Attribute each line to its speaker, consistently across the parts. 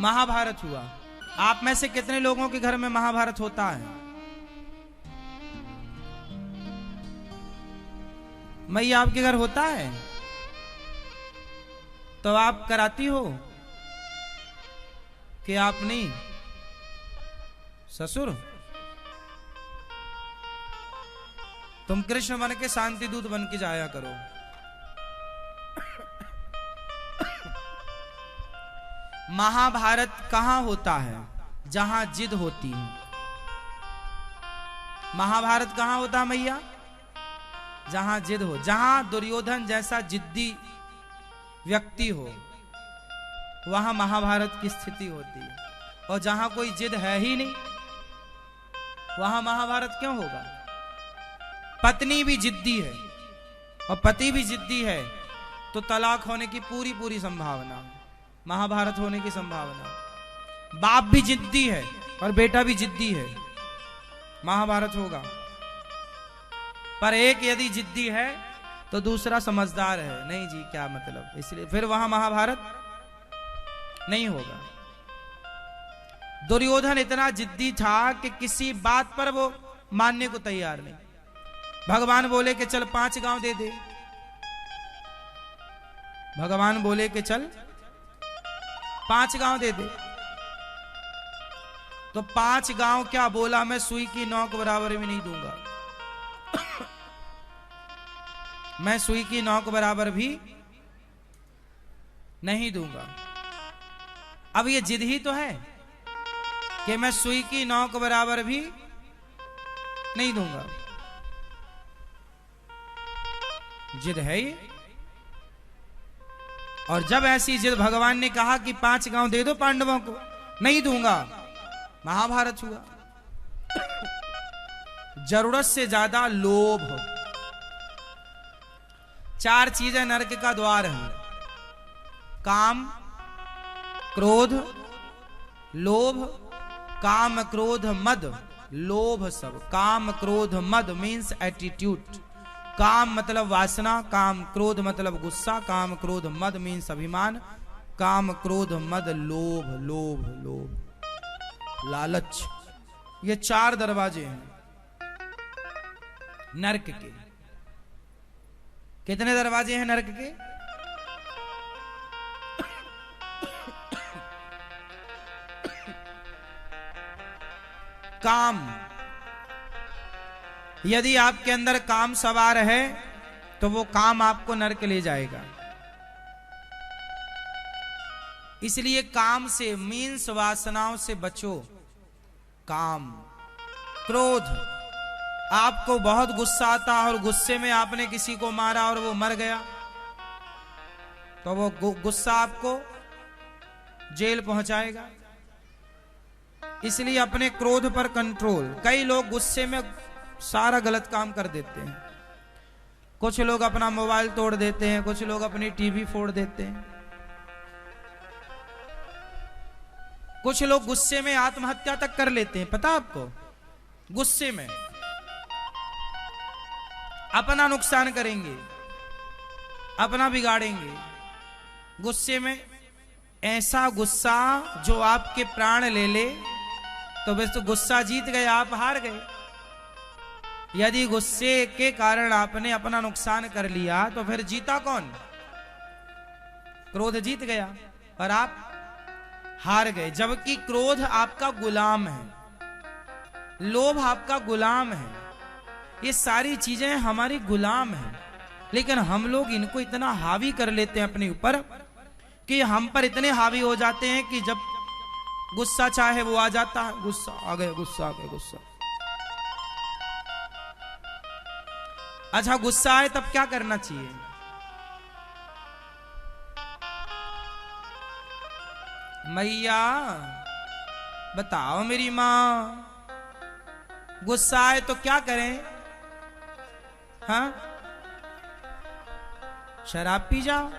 Speaker 1: महाभारत हुआ। आप में से कितने लोगों के घर में महाभारत होता है? मैया आपके घर होता है? तो आप कराती हो कि आप नहीं? ससुर, तुम कृष्ण बन के शांति दूत बन के जाया करो। महाभारत कहां होता है? जहां जिद होती है। महाभारत कहां होता है मैया? जहां जिद हो, जहां दुर्योधन जैसा जिद्दी व्यक्ति हो, वहां महाभारत की स्थिति होती है। और जहां कोई जिद है ही नहीं, वहां महाभारत क्यों होगा? पत्नी भी जिद्दी है और पति भी जिद्दी है तो तलाक होने की पूरी पूरी संभावना, महाभारत होने की संभावना। बाप भी जिद्दी है और बेटा भी जिद्दी है, महाभारत होगा। पर एक यदि जिद्दी है तो दूसरा समझदार है, नहीं जी क्या मतलब, इसलिए फिर वहां महाभारत नहीं होगा। दुर्योधन इतना जिद्दी था कि किसी बात पर वो मानने को तैयार नहीं। भगवान बोले कि चल 5 गांव दे दे, भगवान बोले कि चल 5 गांव दे दे, तो 5 गांव क्या बोला, मैं सुई की नोक बराबर भी नहीं दूंगा। मैं सुई की नोक बराबर भी नहीं दूंगा। अब ये जिद ही तो है कि मैं सुई की नोक बराबर भी नहीं दूंगा, जिद है ये। और जब ऐसी जिद भगवान ने कहा कि 5 गांव दे दो पांडवों को, नहीं दूंगा, महाभारत हुआ। जरूरत से ज्यादा लोभ। 4 चीजें नरक का द्वार है: काम, क्रोध, लोभ, काम क्रोध मद। लोभ सब, काम क्रोध मद मीन्स एटीट्यूड। काम मतलब वासना, काम क्रोध मतलब गुस्सा, काम क्रोध मद मीन्स अभिमान, काम क्रोध मद लोभ, लोभ लोभ लालच। ये 4 दरवाजे हैं नरक के। कितने दरवाजे हैं नरक के? काम। यदि आपके अंदर काम सवार है तो वो काम आपको नरक ले जाएगा। इसलिए काम से मीन्स वासनाओं से बचो। काम। क्रोध, आपको बहुत गुस्सा आता और गुस्से में आपने किसी को मारा और वो मर गया, तो वो गुस्सा आपको जेल पहुंचाएगा। इसलिए अपने क्रोध पर कंट्रोल। कई लोग गुस्से में सारा गलत काम कर देते हैं। कुछ लोग अपना मोबाइल तोड़ देते हैं, कुछ लोग अपनी टीवी फोड़ देते हैं, कुछ लोग गुस्से में आत्महत्या तक कर लेते हैं। पता आपको? गुस्से में अपना नुकसान करेंगे, अपना बिगाड़ेंगे। गुस्से में ऐसा गुस्सा जो आपके प्राण ले ले, तो बस तो गुस्सा जीत गए, आप हार गए। यदि गुस्से के कारण आपने अपना नुकसान कर लिया तो फिर जीता कौन? क्रोध जीत गया और आप हार गए। जबकि क्रोध आपका गुलाम है, लोभ आपका गुलाम है, ये सारी चीजें हमारी गुलाम हैं। लेकिन हम लोग इनको इतना हावी कर लेते हैं अपने ऊपर कि हम पर इतने हावी हो जाते हैं कि जब गुस्सा चाहे वो आ जाता है, गुस्सा आ गया, गुस्सा आ गया, गुस्सा। अच्छा, गुस्सा आए तब क्या करना चाहिए? मैया बताओ मेरी मां, गुस्सा आए तो क्या करें? हाँ, शराब पी जाओ।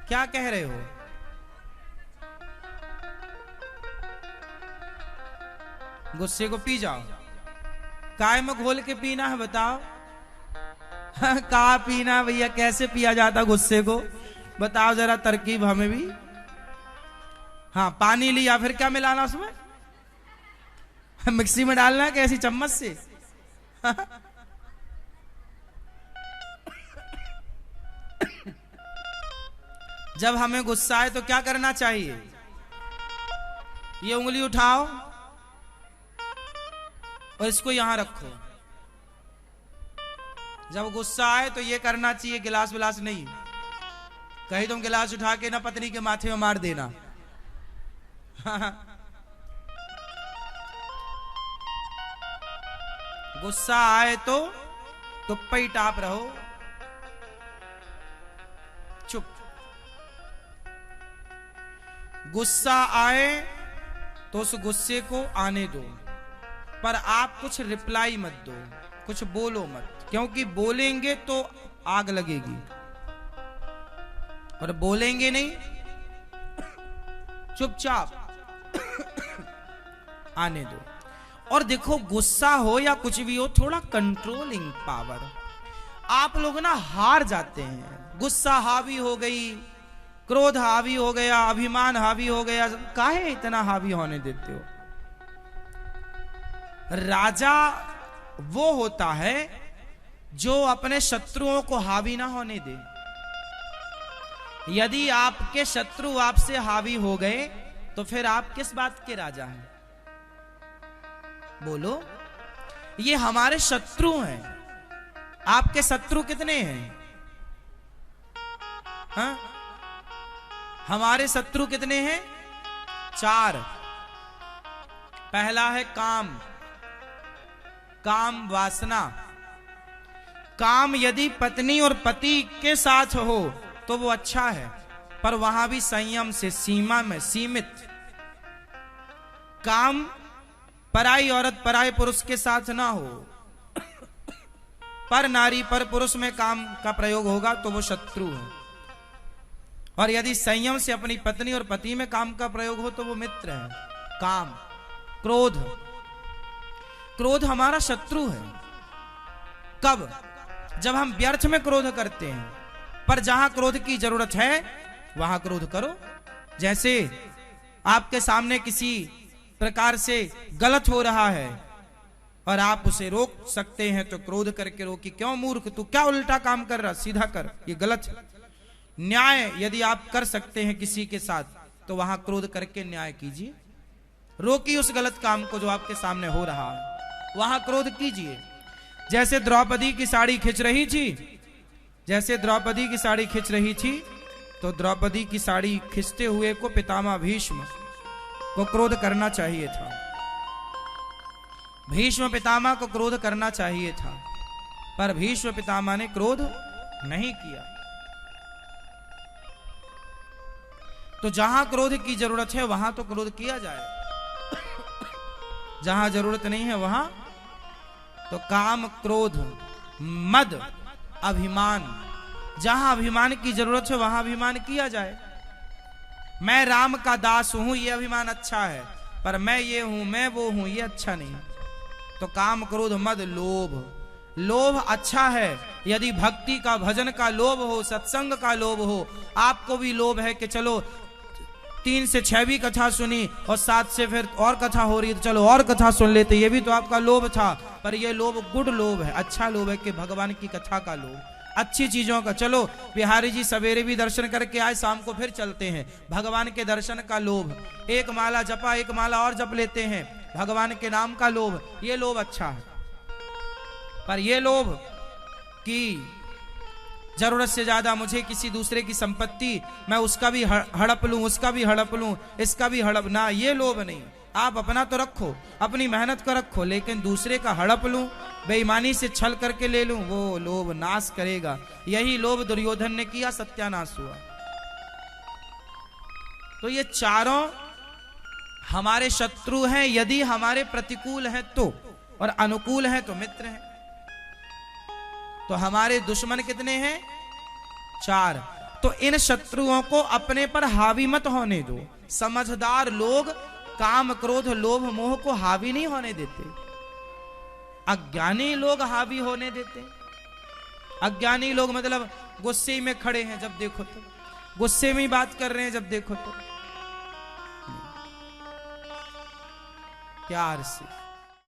Speaker 1: क्या कह रहे हो? गुस्से को पी जाओ। काय में घोल के पीना है बताओ? कहा पीना भैया, कैसे पिया जाता गुस्से को? बताओ जरा तरकीब हमें भी। हाँ, पानी लिया, फिर क्या मिलाना उसमें? मिक्सी में डालना है कि ऐसी चम्मच से? जब हमें गुस्सा आए तो क्या करना चाहिए? ये उंगली उठाओ और इसको यहां रखो। जब गुस्सा आए तो ये करना चाहिए, गिलास विलास नहीं। कहीं तुम गिलास उठा के ना पत्नी के माथे में मार देना। गुस्सा आए तो तुप्पई टाप रहो, चुप। गुस्सा आए तो उस गुस्से को आने दो, पर आप कुछ रिप्लाई मत दो, कुछ बोलो मत, क्योंकि बोलेंगे तो आग लगेगी, और बोलेंगे नहीं, चुपचाप आने दो। और देखो, गुस्सा हो या कुछ भी हो, थोड़ा कंट्रोलिंग पावर। आप लोग ना हार जाते हैं, गुस्सा हावी हो गई, क्रोध हावी हो गया, अभिमान हावी हो गया, काहे इतना हावी होने देते हो? राजा वो होता है जो अपने शत्रुओं को हावी ना होने दे। यदि आपके शत्रु आपसे हावी हो गए तो फिर आप किस बात के राजा हैं? बोलो, ये हमारे शत्रु हैं। आपके शत्रु कितने हैं? हाँ? हमारे शत्रु कितने हैं? 4। पहला है काम, काम वासना। काम यदि पत्नी और पति के साथ हो तो वो अच्छा है, पर वहां भी संयम से, सीमा में, सीमित। काम पराई औरत पराई पुरुष के साथ ना हो। पर नारी पर पुरुष में काम का प्रयोग होगा तो वो शत्रु है, और यदि संयम से अपनी पत्नी और पति में काम का प्रयोग हो तो वो मित्र है। काम, क्रोध, क्रोध हमारा शत्रु है। कब? जब हम व्यर्थ में क्रोध करते हैं। पर जहां क्रोध की जरूरत है वहां क्रोध करो। जैसे आपके सामने किसी प्रकार से गलत हो रहा है और आप उसे रोक सकते हैं तो क्रोध करके रोकी। क्यों मूर्ख, तू क्या उल्टा काम कर रहा, सीधा कर, ये गलत है। न्याय यदि आप कर सकते हैं किसी के साथ तो वहां क्रोध करके न्याय कीजिए, रोकिए उस गलत काम को जो आपके सामने हो रहा है, वहां क्रोध कीजिए। जैसे द्रौपदी की साड़ी खिंच रही थी, जैसे द्रौपदी की साड़ी खिंच रही थी, तो द्रौपदी की साड़ी खिंचते हुए को पितामह भीष्म को क्रोध करना चाहिए था। भीष्म पितामह को क्रोध करना चाहिए था, पर भीष्म पितामह ने क्रोध नहीं किया। तो जहां क्रोध की जरूरत है वहां तो क्रोध किया जाए, जहां जरूरत नहीं है वहां तो काम, क्रोध, मद, अभिमान, जहां अभिमान की जरूरत है वहां अभिमान किया जाए। मैं राम का दास हूं, ये अभिमान अच्छा है, पर मैं ये हूं, मैं वो हूं, ये अच्छा नहीं। तो काम, क्रोध, मद, लोभ, लोभ अच्छा है यदि भक्ति का, भजन का लोभ हो, सत्संग का लोभ हो। आपको भी लोभ है कि चलो 3 से 6 भी कथा सुनी और 7 से फिर और कथा हो रही है तो चलो और कथा सुन लेते, ये भी तो आपका लोभ था। पर ये लोभ गुड लोभ है, अच्छा लोभ है कि भगवान की कथा का लोभ, अच्छी चीजों का। चलो बिहारी जी सवेरे भी दर्शन करके आए, शाम को फिर चलते हैं, भगवान के दर्शन का लोभ। एक माला जपा, एक माला और जप लेते हैं, भगवान के नाम का लोभ, ये लोभ अच्छा है। पर ये लोभ कि जरूरत से ज्यादा मुझे किसी दूसरे की संपत्ति, मैं उसका भी हड़प लूं, उसका भी हड़प लूं, इसका भी हड़प, ना, ये लोभ नहीं। आप अपना तो रखो, अपनी मेहनत का रखो, लेकिन दूसरे का हड़प लूं, बेईमानी से छल करके ले लूं, वो लोभ नाश करेगा। यही लोभ दुर्योधन ने किया, सत्यानाश हुआ। तो ये चारों हमारे शत्रु हैं यदि हमारे प्रतिकूल हैं तो, और अनुकूल हैं तो मित्र हैं। तो हमारे दुश्मन कितने हैं? 4। तो इन शत्रुओं को अपने पर हावी मत होने दो। समझदार लोग काम, क्रोध, लोभ, मोह को हावी नहीं होने देते। अज्ञानी लोग हावी होने देते। अज्ञानी लोग मतलब गुस्से में खड़े हैं, जब देखो तो गुस्से में ही बात कर रहे हैं जब देखो तो, प्यार से।